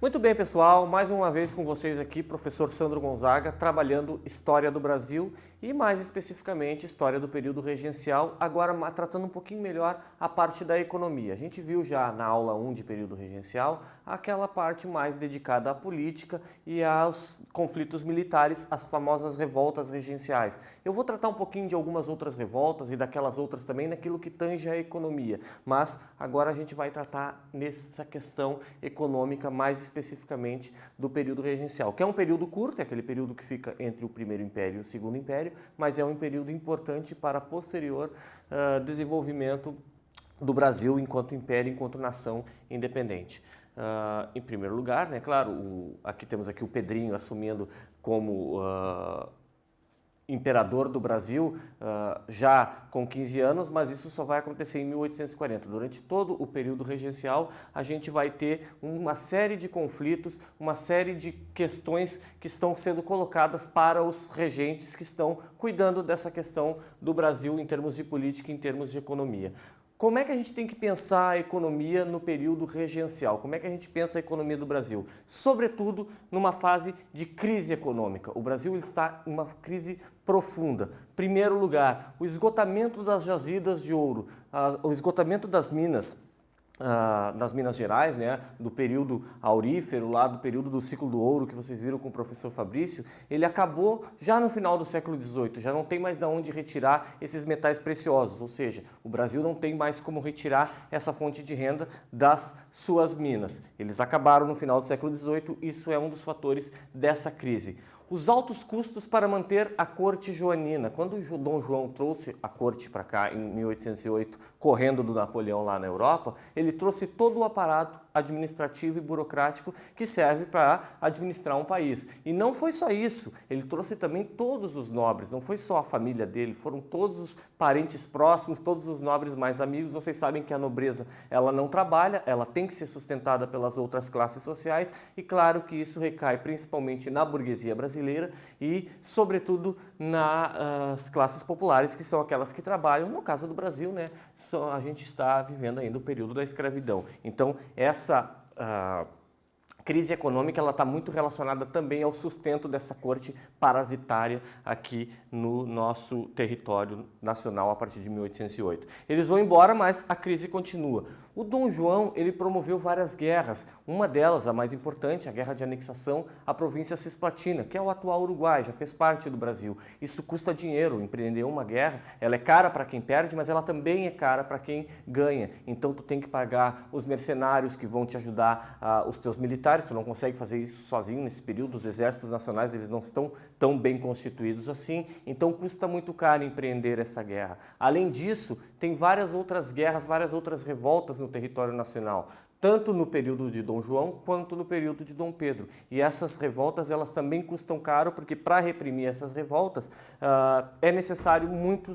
Muito bem, pessoal, mais uma vez com vocês aqui, professor Sandro Gonzaga, trabalhando História do Brasil e mais especificamente História do período regencial, agora tratando um pouquinho melhor a parte da economia. A gente viu já na aula 1 de período regencial aquela parte mais dedicada à política e aos conflitos militares, as famosas revoltas regenciais. Eu vou tratar um pouquinho de algumas outras revoltas e daquelas outras também naquilo que tange a economia, mas agora a gente vai tratar nessa questão econômica mais especificamente do período regencial, que é um período curto, é aquele período que fica entre o Primeiro Império e o Segundo Império, mas é um período importante para posterior desenvolvimento do Brasil enquanto império, enquanto nação independente. Em primeiro lugar, né, claro, aqui temos aqui o Pedrinho assumindo como imperador do Brasil já com 15 anos, mas isso só vai acontecer em 1840. Durante todo o período regencial, a gente vai ter uma série de conflitos, uma série de questões que estão sendo colocadas para os regentes que estão cuidando dessa questão do Brasil em termos de política, em termos de economia. Como é que a gente tem que pensar a economia no período regencial? Como é que a gente pensa a economia do Brasil? Sobretudo numa fase de crise econômica. O Brasil está em uma crise profunda. Primeiro lugar, o esgotamento das jazidas de ouro, o esgotamento das Minas Gerais, né, do período aurífero, lá do período do ciclo do ouro que vocês viram com o professor Fabrício, ele acabou já no final do século XVIII, já não tem mais de onde retirar esses metais preciosos, ou seja, o Brasil não tem mais como retirar essa fonte de renda das suas minas. Eles acabaram no final do século XVIII, isso é um dos fatores dessa crise. Os altos custos para manter a corte joanina. Quando o Dom João trouxe a corte para cá em 1808, correndo do Napoleão lá na Europa, ele trouxe todo o aparato administrativo e burocrático que serve para administrar um país. E não foi só isso, ele trouxe também todos os nobres, não foi só a família dele, foram todos os parentes próximos, todos os nobres mais amigos. Vocês sabem que a nobreza, ela não trabalha, ela tem que ser sustentada pelas outras classes sociais e claro que isso recai principalmente na burguesia brasileira e, sobretudo, nas classes populares, que são aquelas que trabalham. No caso do Brasil, né, a gente está vivendo ainda o período da escravidão. Então, essa crise econômica ela está muito relacionada também ao sustento dessa corte parasitária aqui no nosso território nacional a partir de 1808. Eles vão embora, mas a crise continua. O Dom João ele promoveu várias guerras, uma delas, a mais importante, a Guerra de Anexação à província Cisplatina, que é o atual Uruguai, já fez parte do Brasil. Isso custa dinheiro, empreender uma guerra, ela é cara para quem perde, mas ela também é cara para quem ganha. Então tu tem que pagar os mercenários que vão te ajudar, os teus militares, tu não consegue fazer isso sozinho nesse período, os exércitos nacionais eles não estão tão bem constituídos assim, então custa muito caro empreender essa guerra. Além disso, tem várias outras guerras, várias outras revoltas no território nacional, tanto no período de Dom João quanto no período de Dom Pedro. E essas revoltas elas também custam caro, porque para reprimir essas revoltas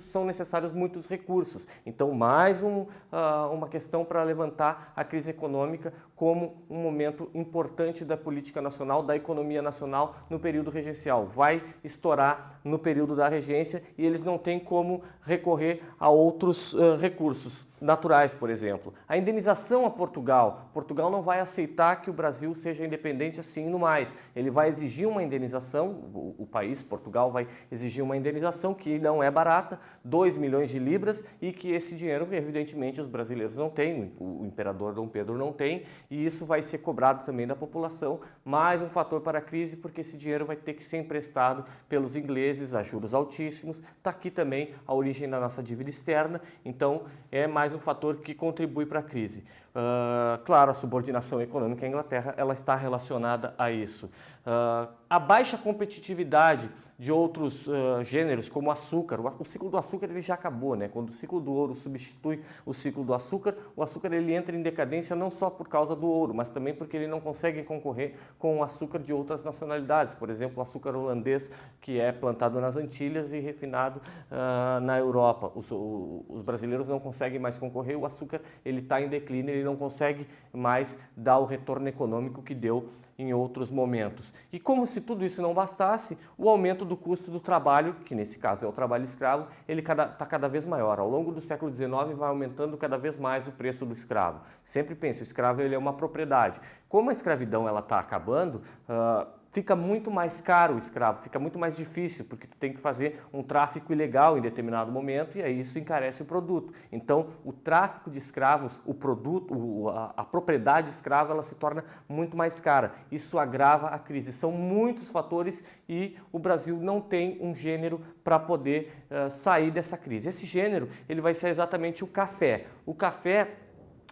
são necessários muitos recursos. Então, mais uma questão para levantar a crise econômica como um momento importante da política nacional, da economia nacional no período regencial. Vai estourar no período da regência e eles não têm como recorrer a outros recursos naturais, por exemplo. A indenização a Portugal. Portugal não vai aceitar que o Brasil seja independente assim no mais. Ele vai exigir uma indenização, o país, Portugal, vai exigir uma indenização que não é barata, 2 milhões de libras, e que esse dinheiro, evidentemente, os brasileiros não têm, o imperador Dom Pedro não tem, e isso vai ser cobrado também da população. Mais um fator para a crise, porque esse dinheiro vai ter que ser emprestado pelos ingleses a juros altíssimos. Está aqui também a origem da nossa dívida externa, então é mais um fator que contribui para a crise. Claro, a subordinação econômica à Inglaterra ela está relacionada a isso. A baixa competitividade de outros gêneros, como o açúcar. O ciclo do açúcar ele já acabou, né? Quando o ciclo do ouro substitui o ciclo do açúcar, o açúcar ele entra em decadência não só por causa do ouro, mas também porque ele não consegue concorrer com o açúcar de outras nacionalidades. Por exemplo, o açúcar holandês, que é plantado nas Antilhas e refinado na Europa. Os brasileiros não conseguem mais concorrer, o açúcar ele está em declínio, ele não consegue mais dar o retorno econômico que deu em outros momentos. E como se tudo isso não bastasse, o aumento do custo do trabalho, que nesse caso é o trabalho escravo, ele está cada vez maior. Ao longo do século XIX vai aumentando cada vez mais o preço do escravo. Sempre pense, o escravo ele é uma propriedade. Como a escravidão está acabando, fica muito mais caro o escravo, fica muito mais difícil, porque tu tem que fazer um tráfico ilegal em determinado momento e aí isso encarece o produto. Então, o tráfico de escravos, o produto, a propriedade escrava, ela se torna muito mais cara. Isso agrava a crise. São muitos fatores e o Brasil não tem um gênero para poder sair dessa crise. Esse gênero, ele vai ser exatamente o café. O café,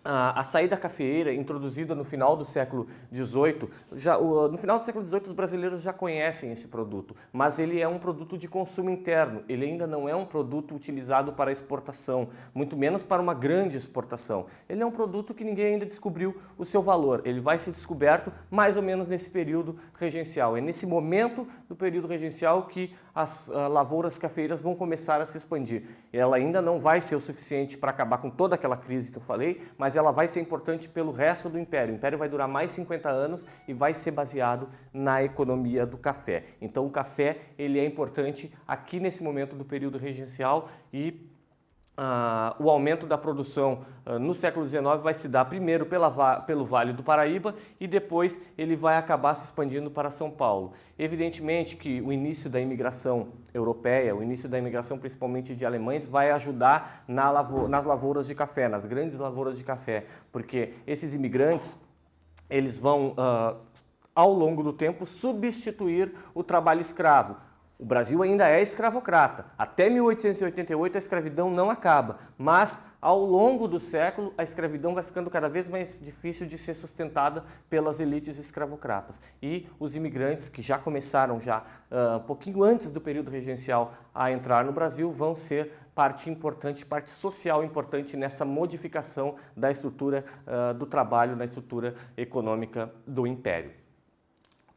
a saída cafeeira, introduzida no final do século XVIII, no final do século XVIII os brasileiros já conhecem esse produto, mas ele é um produto de consumo interno, ele ainda não é um produto utilizado para exportação, muito menos para uma grande exportação. Ele é um produto que ninguém ainda descobriu o seu valor, ele vai ser descoberto mais ou menos nesse período regencial. É nesse momento do período regencial que as lavouras cafeeiras vão começar a se expandir. Ela ainda não vai ser o suficiente para acabar com toda aquela crise que eu falei, mas ela vai ser importante pelo resto do Império. O Império vai durar mais 50 anos e vai ser baseado na economia do café. Então o café ele é importante aqui nesse momento do período regencial e o aumento da produção no século XIX vai se dar primeiro pelo Vale do Paraíba e depois ele vai acabar se expandindo para São Paulo. Evidentemente que o início da imigração europeia, o início da imigração principalmente de alemães, vai ajudar nas lavouras de café, nas grandes lavouras de café, porque esses imigrantes eles vão, ao longo do tempo, substituir o trabalho escravo. O Brasil ainda é escravocrata. Até 1888 a escravidão não acaba, mas ao longo do século a escravidão vai ficando cada vez mais difícil de ser sustentada pelas elites escravocratas. E os imigrantes que já começaram um pouquinho antes do período regencial a entrar no Brasil vão ser parte importante, parte social importante nessa modificação da estrutura do trabalho, na estrutura econômica do Império.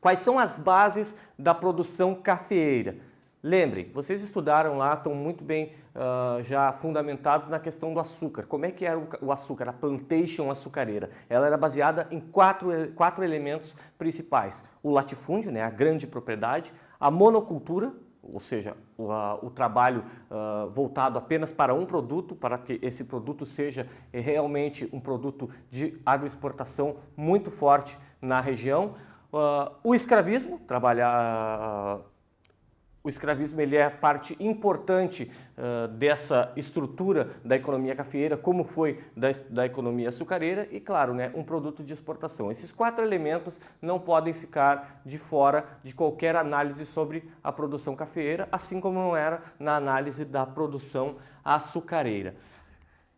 Quais são as bases da produção cafeeira? Lembrem, vocês estudaram lá, estão muito bem já fundamentados na questão do açúcar. Como é que era o açúcar, a plantation açucareira? Ela era baseada em quatro elementos principais. O latifúndio, né, a grande propriedade, a monocultura, ou seja, o trabalho voltado apenas para um produto, para que esse produto seja realmente um produto de agroexportação muito forte na região. O escravismo, o escravismo ele é parte importante dessa estrutura da economia cafeeira, como foi da economia açucareira e, claro, né, um produto de exportação. Esses quatro elementos não podem ficar de fora de qualquer análise sobre a produção cafeeira, assim como não era na análise da produção açucareira.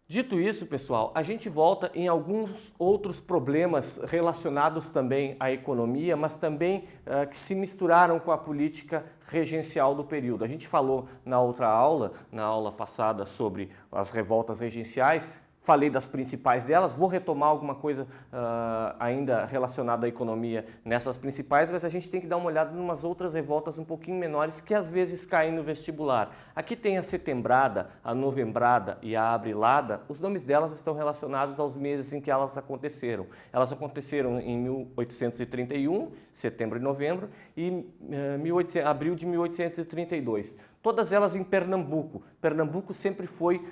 Dito isso, pessoal, a gente volta em alguns outros problemas relacionados também à economia, mas também que se misturaram com a política regencial do período. A gente falou na outra aula, na aula passada, sobre as revoltas regenciais. Falei das principais delas, vou retomar alguma coisa ainda relacionada à economia nessas principais, mas a gente tem que dar uma olhada em umas outras revoltas um pouquinho menores que às vezes caem no vestibular. Aqui tem a setembrada, a novembrada e a abrilada, os nomes delas estão relacionados aos meses em que elas aconteceram. Elas aconteceram em 1831, setembro e novembro, e abril de 1832. Todas elas em Pernambuco. Pernambuco sempre foi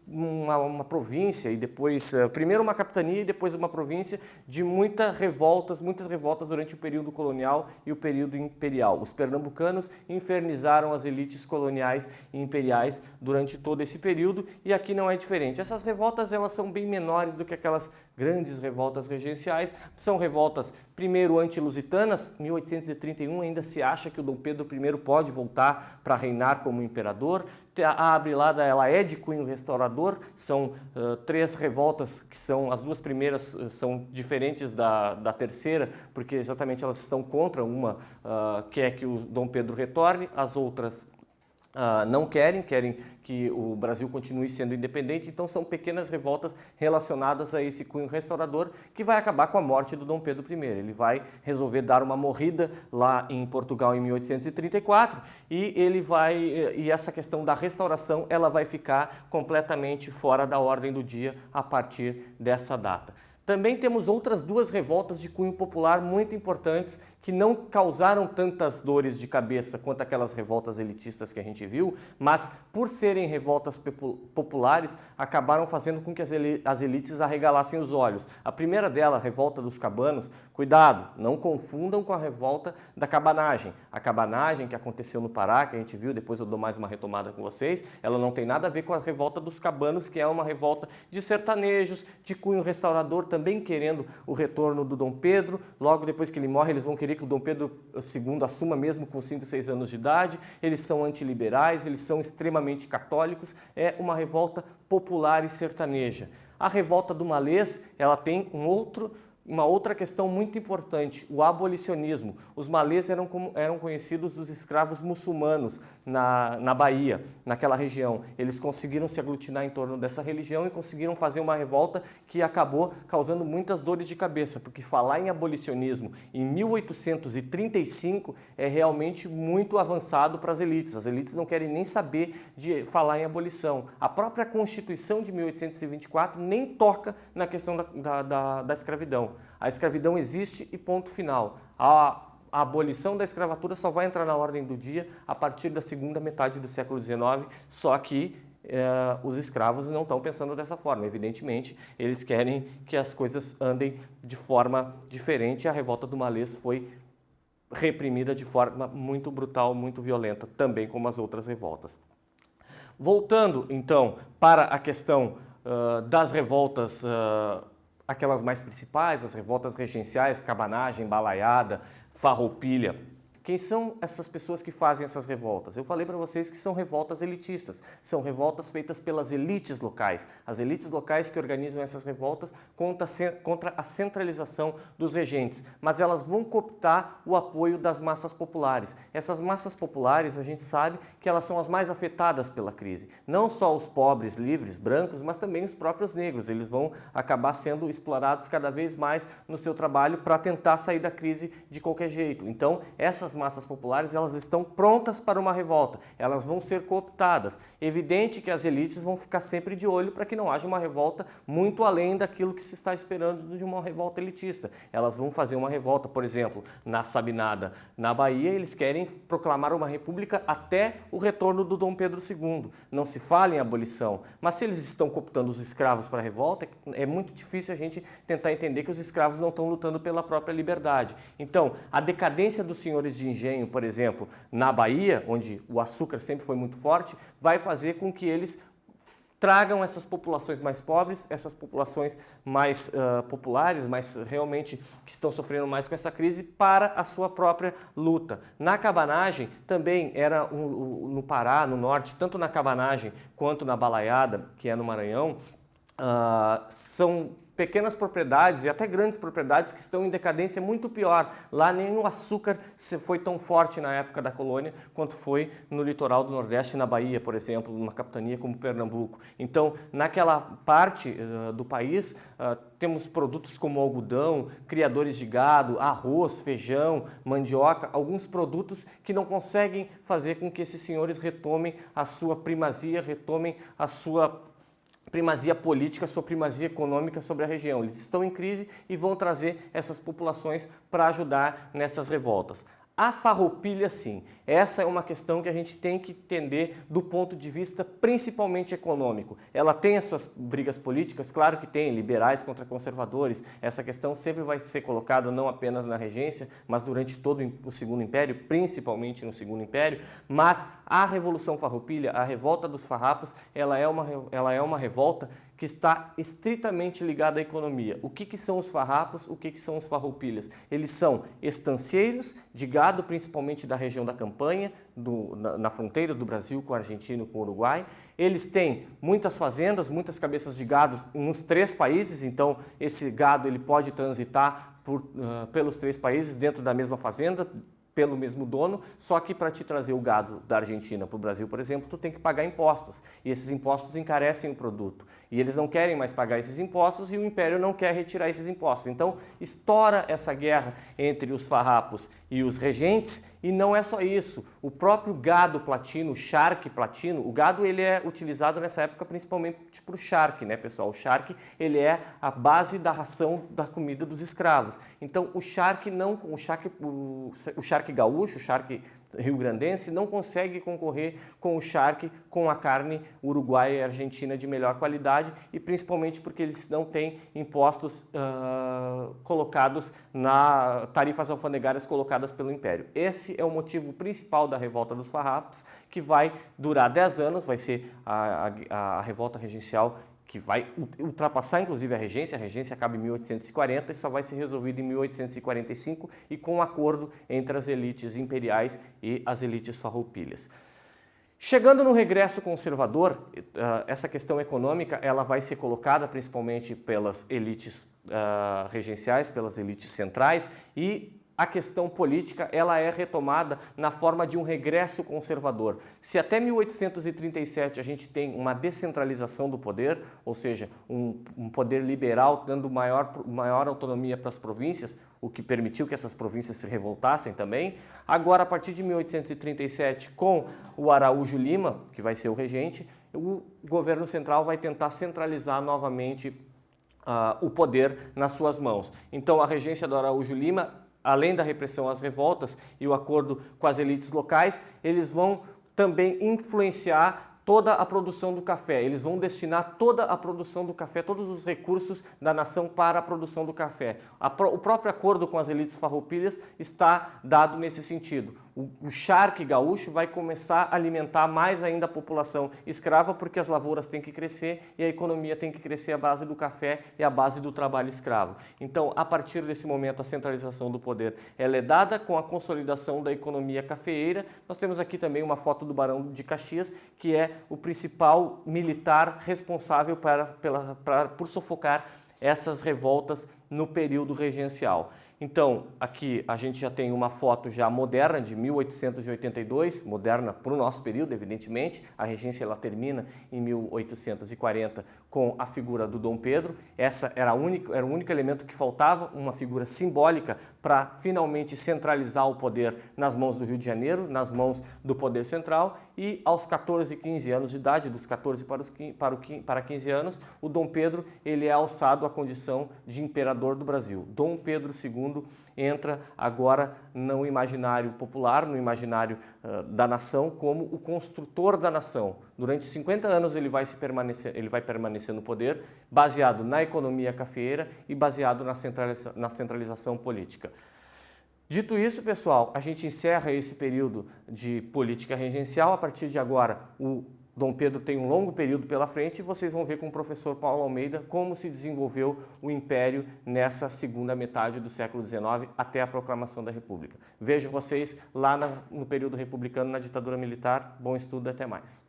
uma província e depois, primeiro uma capitania e depois uma província de muitas revoltas durante o período colonial e o período imperial. Os pernambucanos infernizaram as elites coloniais e imperiais durante todo esse período e aqui não é diferente. Essas revoltas elas são bem menores do que aquelas grandes revoltas regenciais. São revoltas, primeiro, anti-lusitanas. Em 1831 ainda se acha que o Dom Pedro I pode voltar para reinar como imperador. A abrilada ela é de cunho restaurador, são três revoltas que são, as duas primeiras são diferentes da terceira, porque exatamente elas estão contra uma, quer que o Dom Pedro retorne, as outras não querem que o Brasil continue sendo independente, então são pequenas revoltas relacionadas a esse cunho restaurador que vai acabar com a morte do Dom Pedro I. Ele vai resolver dar uma morrida lá em Portugal em 1834 e essa questão da restauração ela vai ficar completamente fora da ordem do dia a partir dessa data. Também temos outras duas revoltas de cunho popular muito importantes que não causaram tantas dores de cabeça quanto aquelas revoltas elitistas que a gente viu, mas por serem revoltas populares, acabaram fazendo com que as elites arregalassem os olhos. A primeira dela, a revolta dos cabanos, cuidado, não confundam com a revolta da cabanagem. A cabanagem que aconteceu no Pará, que a gente viu, depois eu dou mais uma retomada com vocês, ela não tem nada a ver com a revolta dos cabanos, que é uma revolta de sertanejos, de cunho restaurador, também querendo o retorno do Dom Pedro. Logo depois que ele morre, eles vão querer que o Dom Pedro II assuma mesmo com 5, 6 anos de idade. Eles são antiliberais, eles são extremamente católicos. É uma revolta popular e sertaneja. A revolta do Malês, ela tem uma outra questão muito importante, o abolicionismo. Os malês eram conhecidos os escravos muçulmanos na Bahia, naquela região. Eles conseguiram se aglutinar em torno dessa religião e conseguiram fazer uma revolta que acabou causando muitas dores de cabeça, porque falar em abolicionismo em 1835 é realmente muito avançado para as elites. As elites não querem nem saber de falar em abolição. A própria Constituição de 1824 nem toca na questão da escravidão. A escravidão existe e ponto final. A abolição da escravatura só vai entrar na ordem do dia a partir da segunda metade do século XIX, só que os escravos não estão pensando dessa forma. Evidentemente, eles querem que as coisas andem de forma diferente. A revolta do Malês foi reprimida de forma muito brutal, muito violenta, também como as outras revoltas. Voltando, então, para a questão das revoltas, aquelas mais principais, as revoltas regenciais, cabanagem, balaiada, farroupilha. Quem são essas pessoas que fazem essas revoltas? Eu falei para vocês que são revoltas elitistas, são revoltas feitas pelas elites locais. As elites locais que organizam essas revoltas contra a centralização dos regentes, mas elas vão cooptar o apoio das massas populares. Essas massas populares, a gente sabe que elas são as mais afetadas pela crise. Não só os pobres, livres, brancos, mas também os próprios negros. Eles vão acabar sendo explorados cada vez mais no seu trabalho para tentar sair da crise de qualquer jeito. Então, essas massas populares, elas estão prontas para uma revolta, elas vão ser cooptadas. Evidente que as elites vão ficar sempre de olho para que não haja uma revolta muito além daquilo que se está esperando de uma revolta elitista. Elas vão fazer uma revolta, por exemplo, na Sabinada, na Bahia, eles querem proclamar uma república até o retorno do Dom Pedro II. Não se fala em abolição, mas se eles estão cooptando os escravos para a revolta, é muito difícil a gente tentar entender que os escravos não estão lutando pela própria liberdade. Então, a decadência dos senhores de engenho, por exemplo, na Bahia, onde o açúcar sempre foi muito forte, vai fazer com que eles tragam essas populações mais pobres, essas populações mais populares, mas realmente que estão sofrendo mais com essa crise, para a sua própria luta. Na cabanagem, também era no Pará, no norte, tanto na cabanagem quanto na balaiada, que é no Maranhão, são pequenas propriedades e até grandes propriedades que estão em decadência muito pior. Lá nem o açúcar foi tão forte na época da colônia quanto foi no litoral do Nordeste, na Bahia, por exemplo, numa capitania como Pernambuco. Então, naquela parte do país, temos produtos como algodão, criadores de gado, arroz, feijão, mandioca, alguns produtos que não conseguem fazer com que esses senhores retomem a sua primazia, retomem a sua primazia política, sua primazia econômica sobre a região. Eles estão em crise e vão trazer essas populações para ajudar nessas revoltas. A farroupilha, sim, essa é uma questão que a gente tem que entender do ponto de vista principalmente econômico. Ela tem as suas brigas políticas, claro que tem, liberais contra conservadores. Essa questão sempre vai ser colocada não apenas na regência, mas durante todo o Segundo Império, principalmente no Segundo Império. Mas a Revolução Farroupilha, a revolta dos farrapos, ela é uma revolta que está estritamente ligada à economia. O que são os farrapos? O que são os farroupilhas? Eles são estancieiros de gado, principalmente da região da Campanha, na fronteira do Brasil com a Argentina e com o Uruguai. Eles têm muitas fazendas, muitas cabeças de gado nos 3 países, então esse gado ele pode transitar pelos 3 países dentro da mesma fazenda, pelo mesmo dono, só que para te trazer o gado da Argentina para o Brasil, por exemplo, tu tem que pagar impostos, e esses impostos encarecem o produto, e eles não querem mais pagar esses impostos e o Império não quer retirar esses impostos. Então estoura essa guerra entre os farrapos e os regentes, e não é só isso, o próprio gado platino, o charque platino, o gado ele é utilizado nessa época principalmente para o charque, né, pessoal? O charque ele é a base da ração da comida dos escravos. Então o charque gaúcho, o charque rio-grandense não consegue concorrer com o charque com a carne uruguaia e argentina de melhor qualidade, e principalmente porque eles não têm impostos colocados na tarifas alfandegárias colocadas pelo Império. Esse é o motivo principal da revolta dos farrapos, que vai durar 10 anos, vai ser a revolta regencial que vai ultrapassar inclusive a regência acaba em 1840 e só vai ser resolvida em 1845 e com um acordo entre as elites imperiais e as elites farroupilhas. Chegando no regresso conservador, essa questão econômica ela vai ser colocada principalmente pelas elites regenciais, pelas elites centrais, e a questão política ela é retomada na forma de um regresso conservador. Se até 1837 a gente tem uma descentralização do poder, ou seja, um poder liberal dando maior autonomia para as províncias, o que permitiu que essas províncias se revoltassem também, agora a partir de 1837, com o Araújo Lima, que vai ser o regente, o governo central vai tentar centralizar novamente o poder nas suas mãos. Então a regência do Araújo Lima, além da repressão às revoltas e o acordo com as elites locais, eles vão também influenciar toda a produção do café. Eles vão destinar toda a produção do café, todos os recursos da nação para a produção do café. O próprio acordo com as elites farroupilhas está dado nesse sentido. O charque gaúcho vai começar a alimentar mais ainda a população escrava, porque as lavouras têm que crescer e a economia tem que crescer à base do café e à base do trabalho escravo. Então, a partir desse momento, a centralização do poder ela é dada com a consolidação da economia cafeeira. Nós temos aqui também uma foto do Barão de Caxias, que é o principal militar responsável por sufocar essas revoltas no período regencial. Então, aqui a gente já tem uma foto já moderna de 1882, moderna para o nosso período, evidentemente. A regência ela termina em 1840 com a figura do Dom Pedro. Essa era o único elemento que faltava, uma figura simbólica para finalmente centralizar o poder nas mãos do Rio de Janeiro, nas mãos do poder central. E aos 14 e 15 anos de idade, dos 14 para 15 anos, o Dom Pedro ele é alçado à condição de imperador do Brasil. Dom Pedro II entra agora no imaginário popular, no imaginário da nação, como o construtor da nação. Durante 50 anos ele vai permanecer no poder, baseado na economia cafeeira e baseado na centralização política. Dito isso, pessoal, a gente encerra esse período de política regencial. A partir de agora, o Dom Pedro tem um longo período pela frente e vocês vão ver com o professor Paulo Almeida como se desenvolveu o Império nessa segunda metade do século XIX até a proclamação da República. Vejo vocês lá no período republicano, na ditadura militar. Bom estudo, até mais.